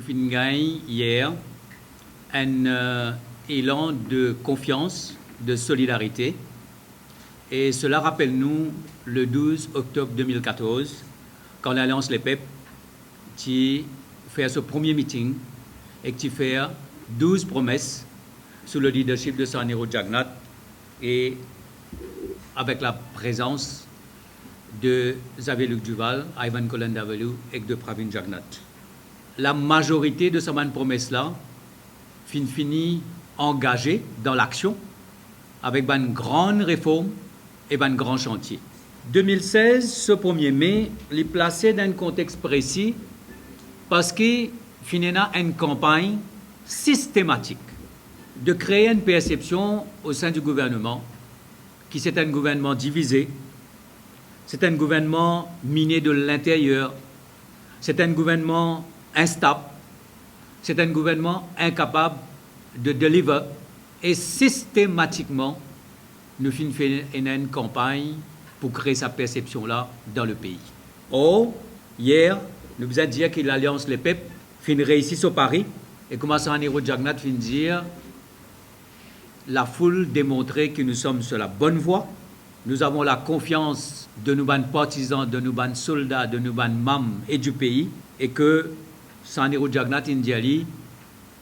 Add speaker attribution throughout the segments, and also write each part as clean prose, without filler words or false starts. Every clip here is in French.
Speaker 1: avons gagné hier un élan de confiance, de solidarité. Et cela rappelle nous le 12 octobre 2014, quand l'Alliance Les Peuples qui fait ce premier meeting et qui fait 12 promesses sous le leadership de Saniro Jagannath et avec la présence de Xavier Luc Duval, Ivan Kolandavalu et de Pravin Jagannath. La majorité de ces promesses-là finit engagée dans l'action avec une grande réforme et un grand chantier. 2016, ce 1er mai, il est placé dans un contexte précis parce qu'il finit une campagne systématique de créer une perception au sein du gouvernement qui c'est un gouvernement divisé, c'est un gouvernement miné de l'intérieur, c'est un gouvernement instable, c'est un gouvernement incapable de deliver et systématiquement nous faisons une campagne pour créer cette perception-là dans le pays. Or, hier, nous vous avons dit que l'Alliance Les Peuples fin réussi au pari et comme Saniro Jagannath fin dire la foule démontrait que nous sommes sur la bonne voie. Nous avons la confiance de nos partisans, de nos soldats, de nos membres et du pays et que Saniro Jagannath Indiali,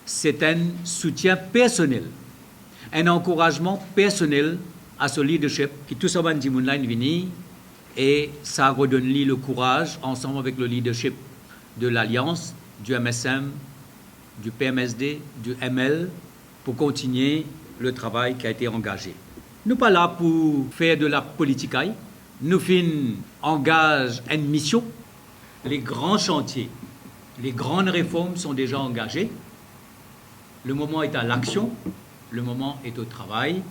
Speaker 1: c'est un soutien personnel, un encouragement personnel à ce leadership qui tout ça va dire vini et ça redonne lui le courage ensemble avec le leadership de l'Alliance, du MSM, du PMSD, du ML pour continuer le travail qui a été engagé. Nous pas là pour faire de la politique, nous engage une mission. Les grands chantiers, les grandes réformes sont déjà engagées. Le moment est à l'action, le moment est au travail.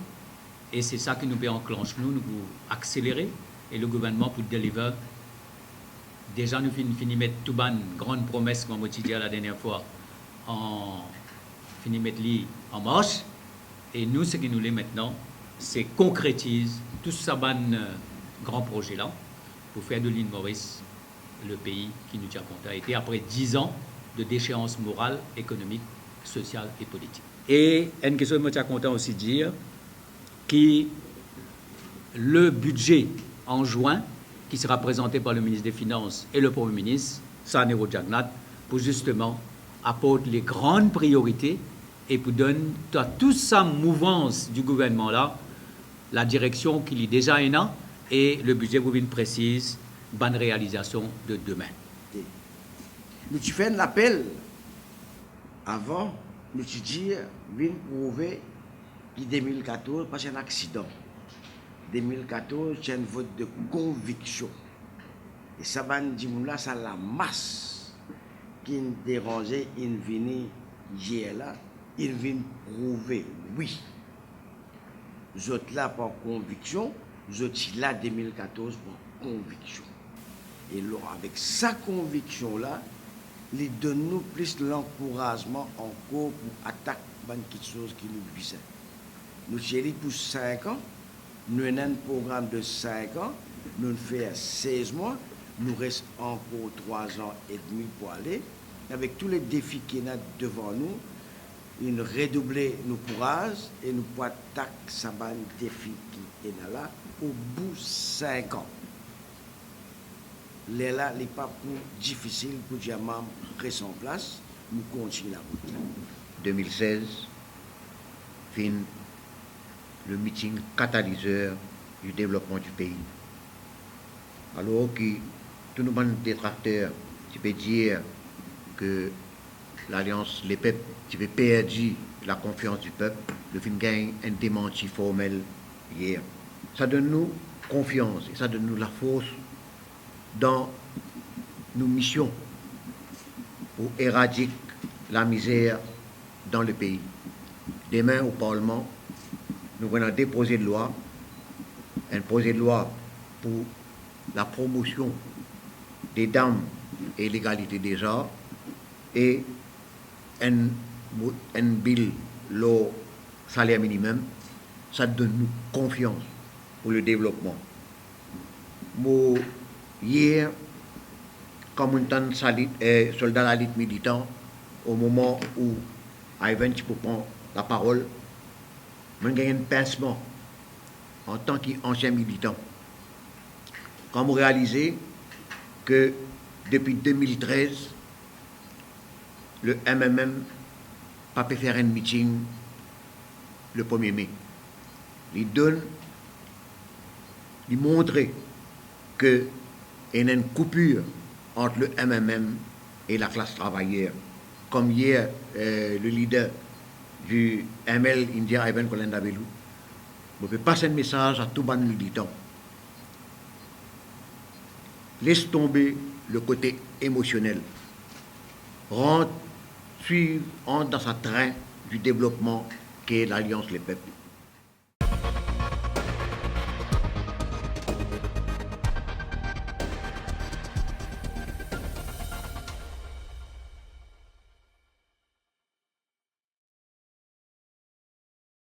Speaker 1: Et c'est ça qui nous enclenche, nous accélérer et le gouvernement pour deliver. Déjà, nous finissons mettre tout ban grande promesse, comme on dit la dernière fois, finissons mettre en marche. Et nous, ce qui nous l'est maintenant, c'est concrétise tout ça ban grand projet-là pour faire de l'île Maurice le pays qui nous tient compte. A été après 10 ans de déchéance morale, économique, sociale et politique. Et une question que je tiens content aussi de dire, que le budget en juin, qui sera présenté par le ministre des Finances et le Premier ministre, Saniro Jagannath, pour justement apporter les grandes priorités et pour donner à toute sa mouvance du gouvernement-là la direction qu'il y a déjà là et le budget vous vient précise, bonne réalisation de demain.
Speaker 2: Nous tu fais un appel avant, nous tu dis, viens prouver que 2014, parce qu'il y a un accident. 2014, c'est un vote de conviction. Et ça va dire là, c'est la masse qui nous dérangeait, il vient hier là, il vient prouver, oui. Vous êtes là par conviction, vous êtes là 2014 par conviction. Et là, avec sa conviction-là, il donne nous plus l'encouragement encore pour attaquer quelque chose qui nous visait. Nous sommes pour 5 ans, nous avons un programme de 5 ans, nous faisons 16 mois, nous reste encore 3 ans et demi pour aller. Avec tous les défis qui sont devant nous, nous redoubler nos courage et nous pouvons attaquer ces défis qui sont là au bout de 5 ans. Là, il n'est pas plus difficile pour les membres rester en place, nous continuons la route.
Speaker 3: 2016, fin le meeting catalyseur du développement du pays. Alors que tous nos détracteurs, tu peux dire que l'Alliance Les Peuples, tu peux perdre la confiance du peuple, le film gagne un démenti formel hier. Ça donne nous confiance et ça donne nous la force dans nos missions pour éradiquer la misère dans le pays. Demain au Parlement, nous allons déposer de loi, un projet de loi pour la promotion des dames et l'égalité des genres et un bill le salaire minimum. Ça donne nous confiance pour le développement. Hier, comme un soldat à l'élite militant, au moment où Ivan Chipo prend la parole, je gagne un pincement en tant qu'ancien militant. Quand vous réalisez que depuis 2013, le MMM n'a pas faire un meeting le 1er mai. Il montre qu'il y a une coupure entre le MMM et la classe travailleur. Comme hier, le leader du ML India, Ivan Kolenda-Belou, je peux passer un message à tout le militant. Laisse tomber le côté émotionnel. Rentre dans sa train du développement qu'est l'Alliance Les Peuples.